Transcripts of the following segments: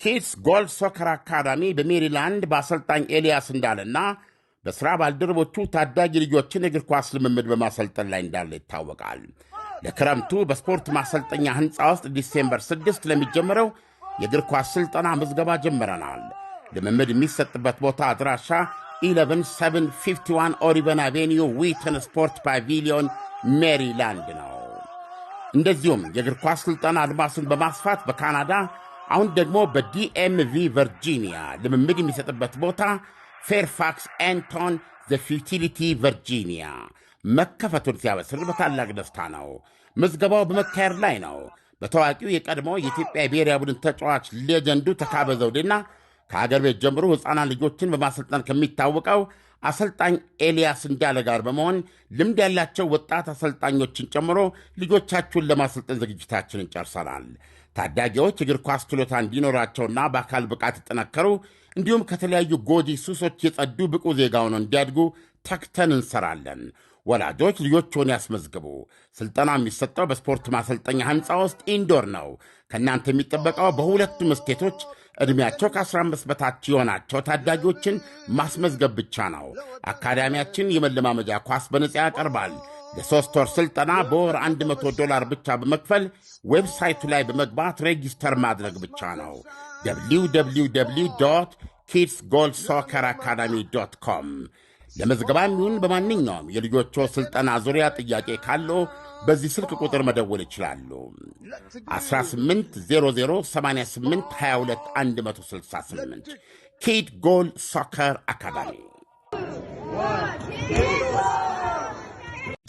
ኪድስ ጎልድ ሶከር አካዳሚ በሜሪላንድ በአሰልጣኝ ኤልያስ እንዳለና በሥራ ባልደረቦቹ ታዳጊ ልጆችን እግር ኳስ ልምምድ በማሰልጠን ላይ እንዳለ ይታወቃል። ለክረምቱ በስፖርት ማሰልጠኛ ሕንፃ ውስጥ ዲሴምበር 6 ለሚጀምረው የእግር ኳስ ሥልጠና ምዝገባ ጀምረናል። ልምምድ የሚሰጥበት ቦታ አድራሻ 11751 ኦሪቨን አቬኒዩ ዊተን ስፖርት ፓቪሊዮን ሜሪላንድ ነው። እንደዚሁም የእግር ኳስ ሥልጠና አድማሱን በማስፋት በካናዳ አሁን ደግሞ በዲኤምቪ ቨርጂኒያ ልምምድ የሚሰጥበት ቦታ ፌርፋክስ ኤንቶን ዘ ፊውቲሊቲ ቨርጂኒያ መከፈቱን ሲያበስር በታላቅ ደስታ ነው። ምዝገባው በመካሄድ ላይ ነው። በታዋቂው የቀድሞ የኢትዮጵያ ብሔራዊ ቡድን ተጫዋች ሌጀንዱ ተካበ ዘውዴና ከአገር ቤት ጀምሮ ሕፃናት ልጆችን በማሰልጠን ከሚታወቀው አሰልጣኝ ኤልያስ እንዳለ ጋር በመሆን ልምድ ያላቸው ወጣት አሰልጣኞችን ጨምሮ ልጆቻችሁን ለማሰልጠን ዝግጅታችንን ጨርሰናል። ታዳጊዎች እግር ኳስ ችሎታ እንዲኖራቸውና በአካል ብቃት ይጠነከሩ እንዲሁም ከተለያዩ ጎጂ ሱሶች የጸዱ ብቁ ዜጋ ሆነው እንዲያድጉ ተግተን እንሰራለን። ወላጆች ልጆችዎን ያስመዝግቡ። ሥልጠና የሚሰጠው በስፖርት ማሰልጠኛ ሕንፃ ውስጥ ኢንዶር ነው። ከእናንተ የሚጠበቀው በሁለቱም ስቴቶች ዕድሜያቸው ከ15 በታች የሆናቸው ታዳጊዎችን ማስመዝገብ ብቻ ነው። አካዳሚያችን የመለማመጃ ኳስ በነጻ ያቀርባል። ለ3 ወር ሥልጠና በወር $100 ብቻ በመክፈል ዌብሳይቱ ላይ በመግባት ሬጂስተር ማድረግ ብቻ ነው። www kidsgoalsocceracademy.com ለመዝገባም ይሁን በማንኛውም የልጆቹ ሥልጠና ዙሪያ ጥያቄ ካለው በዚህ ስልክ ቁጥር መደወል ይችላሉ። 18008822 ኪድ ጎል ሶከር አካዳሚ።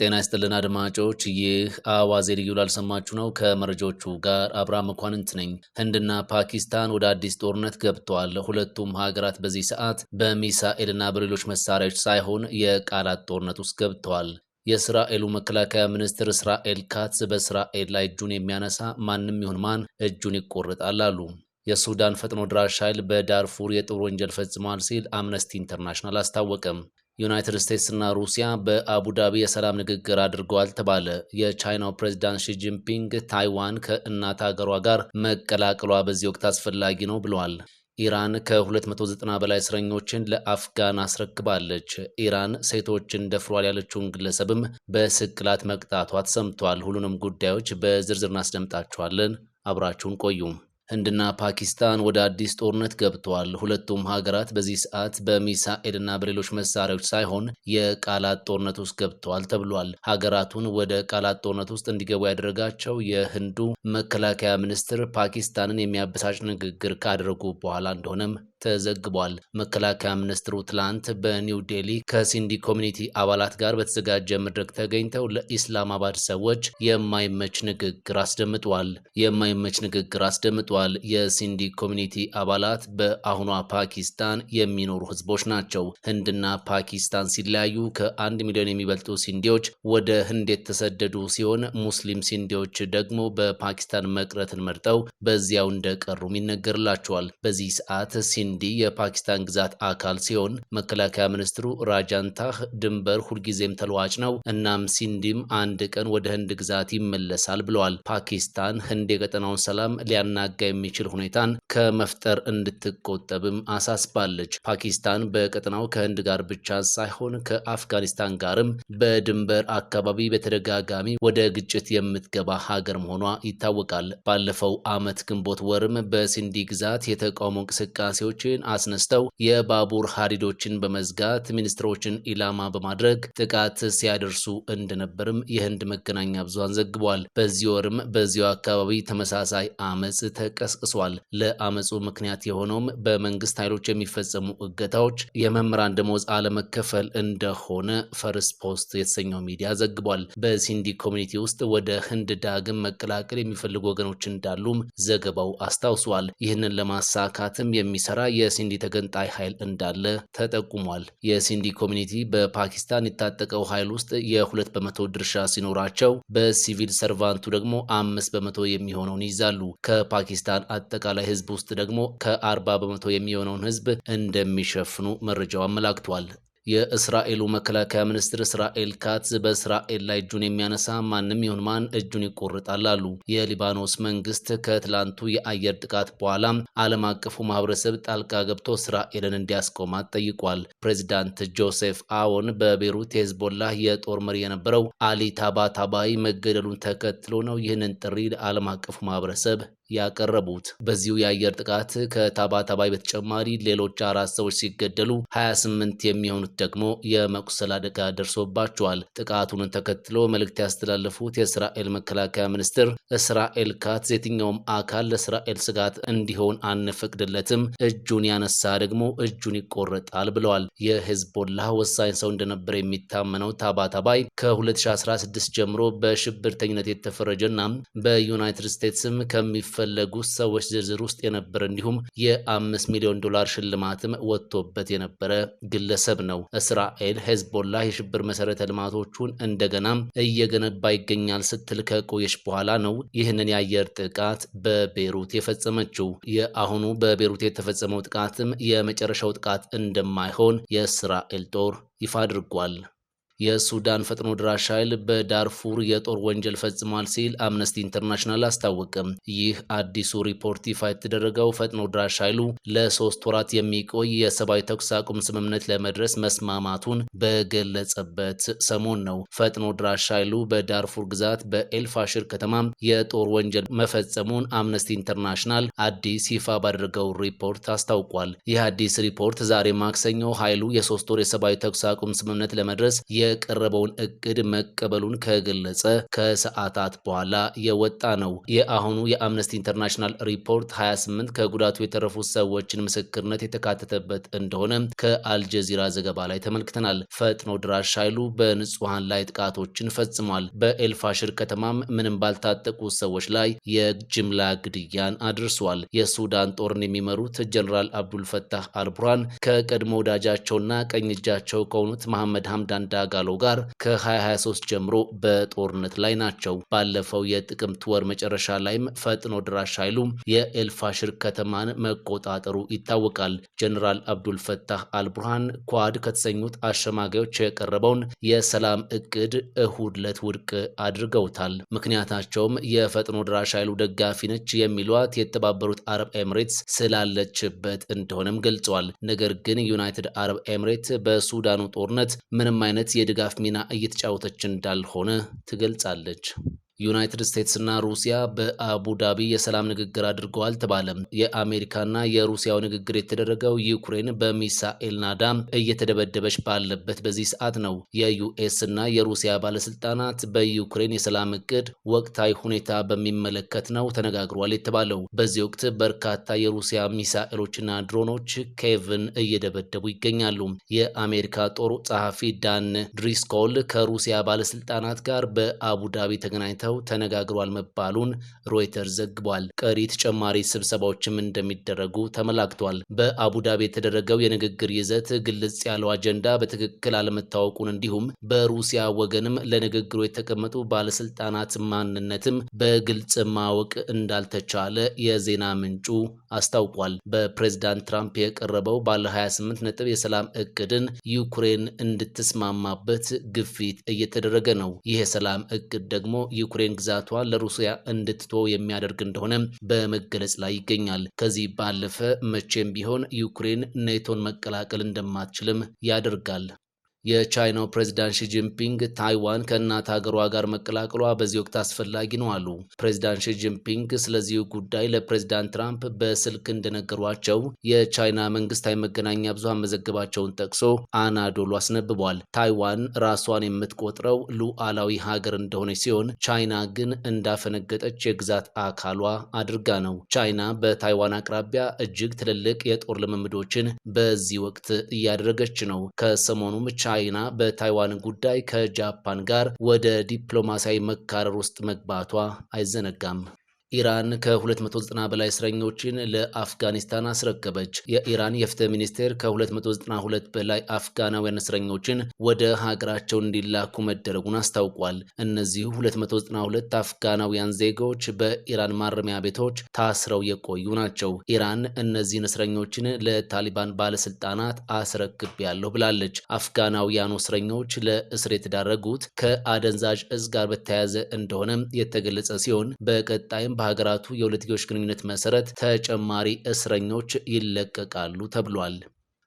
ጤና ይስጥልን አድማጮች፣ ይህ አዋዜ ልዩ ላልሰማችሁ ነው። ከመረጃዎቹ ጋር አብርሃም መኳንንት ነኝ። ህንድና ፓኪስታን ወደ አዲስ ጦርነት ገብተዋል። ሁለቱም ሀገራት በዚህ ሰዓት በሚሳኤልና በሌሎች መሳሪያዎች ሳይሆን የቃላት ጦርነት ውስጥ ገብተዋል። የእስራኤሉ መከላከያ ሚኒስትር እስራኤል ካትዝ በእስራኤል ላይ እጁን የሚያነሳ ማንም ይሁን ማን እጁን ይቆርጣል አሉ። የሱዳን ፈጥኖ ድራሽ ኃይል በዳርፉር የጦር ወንጀል ፈጽሟል ሲል አምነስቲ ኢንተርናሽናል አስታወቀም። ዩናይትድ ስቴትስና ሩሲያ በአቡዳቢ የሰላም ንግግር አድርገዋል ተባለ። የቻይናው ፕሬዝዳንት ሺጂንፒንግ ታይዋን ከእናት ሀገሯ ጋር መቀላቀሏ በዚህ ወቅት አስፈላጊ ነው ብለዋል። ኢራን ከ290 በላይ እስረኞችን ለአፍጋን አስረክባለች። ኢራን ሴቶችን ደፍሯል ያለችውን ግለሰብም በስቅላት መቅጣቷ ተሰምቷል። ሁሉንም ጉዳዮች በዝርዝር እናስደምጣችኋለን። አብራችሁን ቆዩ። ህንድና ፓኪስታን ወደ አዲስ ጦርነት ገብተዋል። ሁለቱም ሀገራት በዚህ ሰዓት በሚሳኤልና በሌሎች መሳሪያዎች ሳይሆን የቃላት ጦርነት ውስጥ ገብተዋል ተብሏል። ሀገራቱን ወደ ቃላት ጦርነት ውስጥ እንዲገቡ ያደረጋቸው የህንዱ መከላከያ ሚኒስትር ፓኪስታንን የሚያበሳጭ ንግግር ካደረጉ በኋላ እንደሆነም ተዘግቧል። መከላከያ ሚኒስትሩ ትላንት በኒው ዴሊ ከሲንዲ ኮሚኒቲ አባላት ጋር በተዘጋጀ መድረክ ተገኝተው ለኢስላማባድ ሰዎች የማይመች ንግግር አስደምጧል። የሲንዲ ኮሚኒቲ አባላት በአሁኗ ፓኪስታን የሚኖሩ ህዝቦች ናቸው። ህንድና ፓኪስታን ሲለያዩ ከ1 ሚሊዮን የሚበልጡ ሲንዲዎች ወደ ህንድ የተሰደዱ ሲሆን ሙስሊም ሲንዲዎች ደግሞ በፓኪስታን መቅረትን መርጠው በዚያው እንደቀሩም ይነገርላቸዋል። በዚህ ሰዓት ሲንዲ የፓኪስታን ግዛት አካል ሲሆን መከላከያ ሚኒስትሩ ራጃንታህ ድንበር ሁልጊዜም ተለዋጭ ነው፣ እናም ሲንዲም አንድ ቀን ወደ ህንድ ግዛት ይመለሳል ብለዋል። ፓኪስታን ህንድ የቀጠናውን ሰላም ሊያናጋ የሚችል ሁኔታን ከመፍጠር እንድትቆጠብም አሳስባለች። ፓኪስታን በቀጠናው ከህንድ ጋር ብቻ ሳይሆን ከአፍጋኒስታን ጋርም በድንበር አካባቢ በተደጋጋሚ ወደ ግጭት የምትገባ ሀገር መሆኗ ይታወቃል። ባለፈው ዓመት ግንቦት ወርም በሲንዲ ግዛት የተቃውሞ እንቅስቃሴዎችን አስነስተው የባቡር ሀዲዶችን በመዝጋት ሚኒስትሮችን ኢላማ በማድረግ ጥቃት ሲያደርሱ እንደነበርም የህንድ መገናኛ ብዙሃን ዘግቧል። በዚህ ወርም በዚያው አካባቢ ተመሳሳይ አመጽ ተቀስቅሷል። ለአመጹ ምክንያት የሆነውም በመንግስት ኃይሎች የሚፈጸሙ እገታዎች፣ የመምህራን ደሞዝ አለመከፈል እንደሆነ ፈርስት ፖስት የተሰኘው ሚዲያ ዘግቧል። በሲንዲ ኮሚኒቲ ውስጥ ወደ ህንድ ዳግም መቀላቀል የሚፈልጉ ወገኖች እንዳሉም ዘገባው አስታውሷል። ይህንን ለማሳካትም የሚሰራ የሲንዲ ተገንጣይ ኃይል እንዳለ ተጠቁሟል። የሲንዲ ኮሚኒቲ በፓኪስታን የታጠቀው ኃይል ውስጥ የ2% ድርሻ ሲኖራቸው በሲቪል ሰርቫንቱ ደግሞ 5% የሚሆነውን ይዛሉ። ከፓኪስታን አጠቃላይ ህዝብ ውስጥ ደግሞ ከ40% የሚሆነውን ህዝብ እንደሚሸፍኑ መረጃው አመላክቷል። የእስራኤሉ መከላከያ ሚኒስትር እስራኤል ካትዝ በእስራኤል ላይ እጁን የሚያነሳ ማንም ይሁን ማን እጁን ይቆርጣል አሉ። የሊባኖስ መንግስት ከትላንቱ የአየር ጥቃት በኋላ ዓለም አቀፉ ማህበረሰብ ጣልቃ ገብቶ እስራኤልን እንዲያስቆማት ጠይቋል። ፕሬዚዳንት ጆሴፍ አዎን በቤሩት የሄዝቦላህ የጦር መሪ የነበረው አሊ ታባታባይ መገደሉን ተከትሎ ነው ይህንን ጥሪ ለዓለም አቀፉ ማህበረሰብ ያቀረቡት። በዚሁ የአየር ጥቃት ከታባታባይ በተጨማሪ ሌሎች 4 ሰዎች ሲገደሉ 28 የሚሆኑት ደግሞ የመቁሰል አደጋ ደርሶባቸዋል። ጥቃቱን ተከትሎ መልእክት ያስተላለፉት የእስራኤል መከላከያ ሚኒስትር እስራኤል ካትዝ የትኛውም አካል ለእስራኤል ስጋት እንዲሆን አንፈቅድለትም፣ እጁን ያነሳ ደግሞ እጁን ይቆረጣል ብለዋል። የሄዝቦላህ ወሳኝ ሰው እንደነበር የሚታመነው ታባታባይ ከ2016 ጀምሮ በሽብርተኝነት የተፈረጀና በዩናይትድ ስቴትስም ፈለጉ ሰዎች ዝርዝር ውስጥ የነበረ እንዲሁም የ5 ሚሊዮን ዶላር ሽልማትም ወጥቶበት የነበረ ግለሰብ ነው። እስራኤል ሄዝቦላህ የሽብር መሰረተ ልማቶቹን እንደገና እየገነባ ይገኛል ስትል ከቆየች በኋላ ነው ይህንን የአየር ጥቃት በቤሩት የፈጸመችው። የአሁኑ በቤሩት የተፈጸመው ጥቃትም የመጨረሻው ጥቃት እንደማይሆን የእስራኤል ጦር ይፋ አድርጓል። የሱዳን ፈጥኖ ድራሽ ኃይል በዳርፉር የጦር ወንጀል ፈጽሟል ሲል አምነስቲ ኢንተርናሽናል አስታወቀም። ይህ አዲሱ ሪፖርት ይፋ የተደረገው ፈጥኖ ድራሽ ኃይሉ ለ3 ወራት የሚቆይ የሰብአዊ ተኩስ አቁም ስምምነት ለመድረስ መስማማቱን በገለጸበት ሰሞን ነው። ፈጥኖ ድራሽ ኃይሉ በዳርፉር ግዛት በኤልፋሽር ከተማ የጦር ወንጀል መፈጸሙን አምነስቲ ኢንተርናሽናል አዲስ ይፋ ባደረገው ሪፖርት አስታውቋል። ይህ አዲስ ሪፖርት ዛሬ ማክሰኞ ኃይሉ የ3 ወር የሰብአዊ ተኩስ አቁም ስምምነት ለመድረስ የቀረበውን እቅድ መቀበሉን ከገለጸ ከሰዓታት በኋላ የወጣ ነው። የአሁኑ የአምነስቲ ኢንተርናሽናል ሪፖርት 28 ከጉዳቱ የተረፉ ሰዎችን ምስክርነት የተካተተበት እንደሆነ ከአልጀዚራ ዘገባ ላይ ተመልክተናል። ፈጥኖ ድራሽ ኃይሉ በንጹሃን ላይ ጥቃቶችን ፈጽሟል። በኤልፋሽር ከተማም ምንም ባልታጠቁ ሰዎች ላይ የጅምላ ግድያን አድርሷል። የሱዳን ጦርን የሚመሩት ጀነራል አብዱልፈታህ አልቡርሃን ከቀድሞ ወዳጃቸውና ቀኝ እጃቸው ከሆኑት መሐመድ ሐምዳን ዳጋ ጋር ከ2023 ጀምሮ በጦርነት ላይ ናቸው። ባለፈው የጥቅምት ወር መጨረሻ ላይም ፈጥኖ ድራሽ ኃይሉ የኤልፋሽር ከተማን መቆጣጠሩ ይታወቃል። ጀነራል አብዱልፈታህ አልቡርሃን ኳድ ከተሰኙት አሸማጋዮች የቀረበውን የሰላም እቅድ እሁድ ዕለት ውድቅ አድርገውታል። ምክንያታቸውም የፈጥኖ ድራሽ ኃይሉ ደጋፊ ነች የሚሏት የተባበሩት አረብ ኤምሬትስ ስላለችበት እንደሆነም ገልጸዋል። ነገር ግን ዩናይትድ አረብ ኤምሬት በሱዳኑ ጦርነት ምንም አይነት የድጋፍ ሚና እየተጫወተች እንዳልሆነ ትገልጻለች። ዩናይትድ ስቴትስ እና ሩሲያ በአቡዳቢ የሰላም ንግግር አድርገዋል ተባለ። የአሜሪካና የሩሲያው ንግግር የተደረገው ዩክሬን በሚሳኤል ናዳ እየተደበደበች ባለበት በዚህ ሰዓት ነው። የዩኤስ እና የሩሲያ ባለስልጣናት በዩክሬን የሰላም እቅድ ወቅታዊ ሁኔታ በሚመለከት ነው ተነጋግሯል የተባለው። በዚህ ወቅት በርካታ የሩሲያ ሚሳኤሎችና ድሮኖች ኬቭን እየደበደቡ ይገኛሉ። የአሜሪካ ጦር ጸሐፊ ዳን ድሪስኮል ከሩሲያ ባለስልጣናት ጋር በአቡዳቢ ተገናኝተው ተነጋግሯል መባሉን ሮይተርስ ዘግቧል። ቀሪ ተጨማሪ ስብሰባዎችም እንደሚደረጉ ተመላክቷል። በአቡዳቢ የተደረገው የንግግር ይዘት ግልጽ ያለው አጀንዳ በትክክል አለመታወቁን እንዲሁም በሩሲያ ወገንም ለንግግሩ የተቀመጡ ባለስልጣናት ማንነትም በግልጽ ማወቅ እንዳልተቻለ የዜና ምንጩ አስታውቋል። በፕሬዝዳንት ትራምፕ የቀረበው ባለ 28 ነጥብ የሰላም እቅድን ዩክሬን እንድትስማማበት ግፊት እየተደረገ ነው። ይህ የሰላም እቅድ ደግሞ ዩክሬን ግዛቷን ለሩሲያ እንድትተው የሚያደርግ እንደሆነ በመገለጽ ላይ ይገኛል። ከዚህ ባለፈ መቼም ቢሆን ዩክሬን ኔቶን መቀላቀል እንደማትችልም ያደርጋል። የቻይናው ፕሬዝዳንት ሺጂንፒንግ ታይዋን ከእናት ሀገሯ ጋር መቀላቀሏ በዚህ ወቅት አስፈላጊ ነው አሉ። ፕሬዝዳንት ሺጂንፒንግ ስለዚሁ ጉዳይ ለፕሬዝዳንት ትራምፕ በስልክ እንደነገሯቸው የቻይና መንግስታዊ መገናኛ ብዙሃን መዘገባቸውን ጠቅሶ አናዶሉ አስነብቧል። ታይዋን ራሷን የምትቆጥረው ሉዓላዊ ሀገር እንደሆነች ሲሆን ቻይና ግን እንዳፈነገጠች የግዛት አካሏ አድርጋ ነው። ቻይና በታይዋን አቅራቢያ እጅግ ትልልቅ የጦር ልምምዶችን በዚህ ወቅት እያደረገች ነው። ከሰሞኑም ቻይና በታይዋን ጉዳይ ከጃፓን ጋር ወደ ዲፕሎማሲያዊ መካረር ውስጥ መግባቷ አይዘነጋም። ኢራን ከ290 በላይ እስረኞችን ለአፍጋኒስታን አስረከበች። የኢራን የፍትህ ሚኒስቴር ከ292 በላይ አፍጋናውያን እስረኞችን ወደ ሀገራቸው እንዲላኩ መደረጉን አስታውቋል። እነዚህ 292 አፍጋናውያን ዜጎች በኢራን ማረሚያ ቤቶች ታስረው የቆዩ ናቸው። ኢራን እነዚህን እስረኞችን ለታሊባን ባለስልጣናት አስረክቤያለሁ ብላለች። አፍጋናውያኑ እስረኞች ለእስር የተዳረጉት ከአደንዛዥ እጽ ጋር በተያያዘ እንደሆነም የተገለጸ ሲሆን በቀጣይም በሀገራቱ የሁለትዮሽ ግንኙነት መሰረት ተጨማሪ እስረኞች ይለቀቃሉ ተብሏል።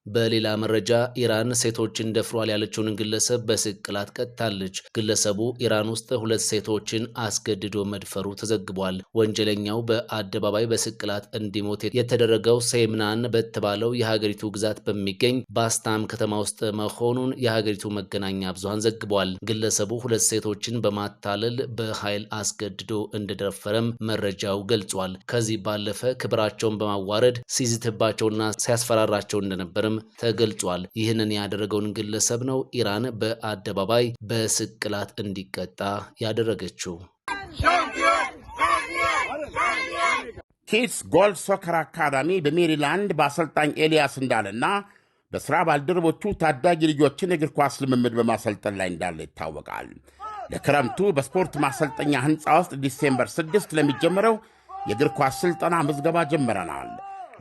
በሌላ መረጃ ኢራን ሴቶችን ደፍሯል ያለችውን ግለሰብ በስቅላት ቀጥታለች። ግለሰቡ ኢራን ውስጥ 2 ሴቶችን አስገድዶ መድፈሩ ተዘግቧል። ወንጀለኛው በአደባባይ በስቅላት እንዲሞት የተደረገው ሴምናን በተባለው የሀገሪቱ ግዛት በሚገኝ ባስታም ከተማ ውስጥ መሆኑን የሀገሪቱ መገናኛ ብዙሃን ዘግቧል። ግለሰቡ 2 ሴቶችን በማታለል በኃይል አስገድዶ እንደደፈረም መረጃው ገልጿል። ከዚህ ባለፈ ክብራቸውን በማዋረድ ሲዝትባቸውና ሲያስፈራራቸው እንደነበረ ተገልጿል። ይህንን ያደረገውን ግለሰብ ነው ኢራን በአደባባይ በስቅላት እንዲቀጣ ያደረገችው። ኪድስ ጎል ሶከር አካዳሚ በሜሪላንድ በአሰልጣኝ ኤልያስ እንዳለና በሥራ ባልደረቦቹ ታዳጊ ልጆችን እግር ኳስ ልምምድ በማሰልጠን ላይ እንዳለ ይታወቃል። ለክረምቱ በስፖርት ማሰልጠኛ ሕንፃ ውስጥ ዲሴምበር 6 ለሚጀምረው የእግር ኳስ ሥልጠና ምዝገባ ጀምረናል።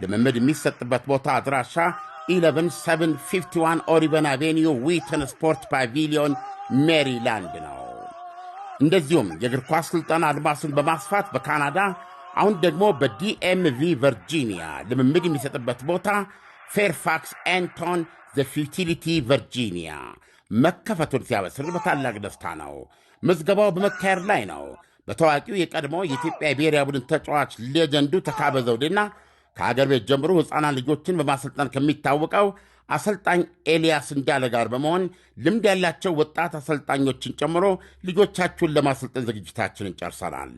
ልምምድ የሚሰጥበት ቦታ አድራሻ 11751 ኦሪቨን አቬኒዩ ዊተን ስፖርት ፓቪሊዮን ሜሪላንድ ነው። እንደዚሁም የእግር ኳስ ሥልጠና አድማሱን በማስፋት በካናዳ አሁን ደግሞ በዲኤምቪ ቨርጂኒያ ልምምድ የሚሰጥበት ቦታ ፌርፋክስ ኤንቶን ዘ ፊውቲሊቲ ቨርጂኒያ መከፈቱን ሲያበስር በታላቅ ደስታ ነው። ምዝገባው በመካሄድ ላይ ነው። በታዋቂው የቀድሞ የኢትዮጵያ ብሔራዊ ቡድን ተጫዋች ሌጀንዱ ተካበ ዘውዴና ከአገር ቤት ጀምሮ ሕፃናት ልጆችን በማሰልጠን ከሚታወቀው አሰልጣኝ ኤልያስ እንዳለ ጋር በመሆን ልምድ ያላቸው ወጣት አሰልጣኞችን ጨምሮ ልጆቻችሁን ለማሰልጠን ዝግጅታችንን ጨርሰናል።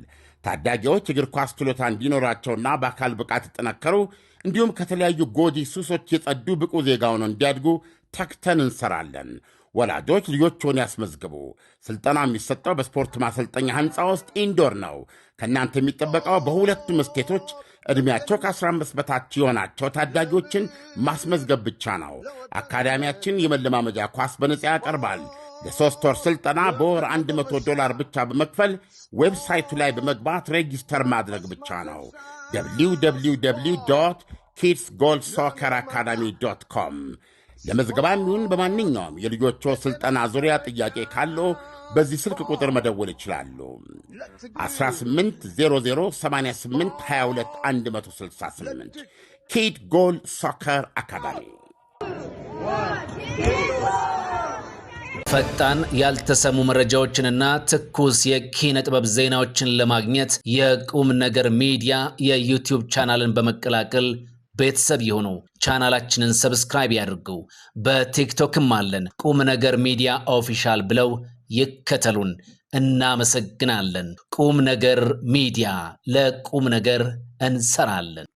ታዳጊዎች እግር ኳስ ችሎታ እንዲኖራቸውና በአካል ብቃት ይጠነከሩ እንዲሁም ከተለያዩ ጎጂ ሱሶች የጸዱ ብቁ ዜጋ ሆነው እንዲያድጉ ተግተን እንሰራለን። ወላጆች ልጆችን ያስመዝግቡ። ስልጠና የሚሰጠው በስፖርት ማሰልጠኛ ሕንፃ ውስጥ ኢንዶር ነው። ከእናንተ የሚጠበቀው በሁለቱም ስቴቶች ዕድሜያቸው ከ15 በታች የሆናቸው ታዳጊዎችን ማስመዝገብ ብቻ ነው። አካዳሚያችን የመለማመጃ ኳስ በነጻ ያቀርባል። ለ3 ወር ሥልጠና በወር $100 ብቻ በመክፈል ዌብሳይቱ ላይ በመግባት ሬጂስተር ማድረግ ብቻ ነው። www kidsgoalsocceracademy.com ለመዝገባም ይሁን በማንኛውም የልጆቹ ሥልጠና ዙሪያ ጥያቄ ካለው በዚህ ስልክ ቁጥር መደወል ይችላሉ። 18008822 ኪድ ጎል ሶከር አካዳሚ። ፈጣን ያልተሰሙ መረጃዎችንና ትኩስ የኪነ ጥበብ ዜናዎችን ለማግኘት የቁም ነገር ሚዲያ የዩቲዩብ ቻናልን በመቀላቀል ቤተሰብ የሆኑ ቻናላችንን ሰብስክራይብ ያድርጉ። በቲክቶክም አለን። ቁም ነገር ሚዲያ ኦፊሻል ብለው ይከተሉን። እናመሰግናለን። ቁም ነገር ሚዲያ፣ ለቁም ነገር እንሰራለን።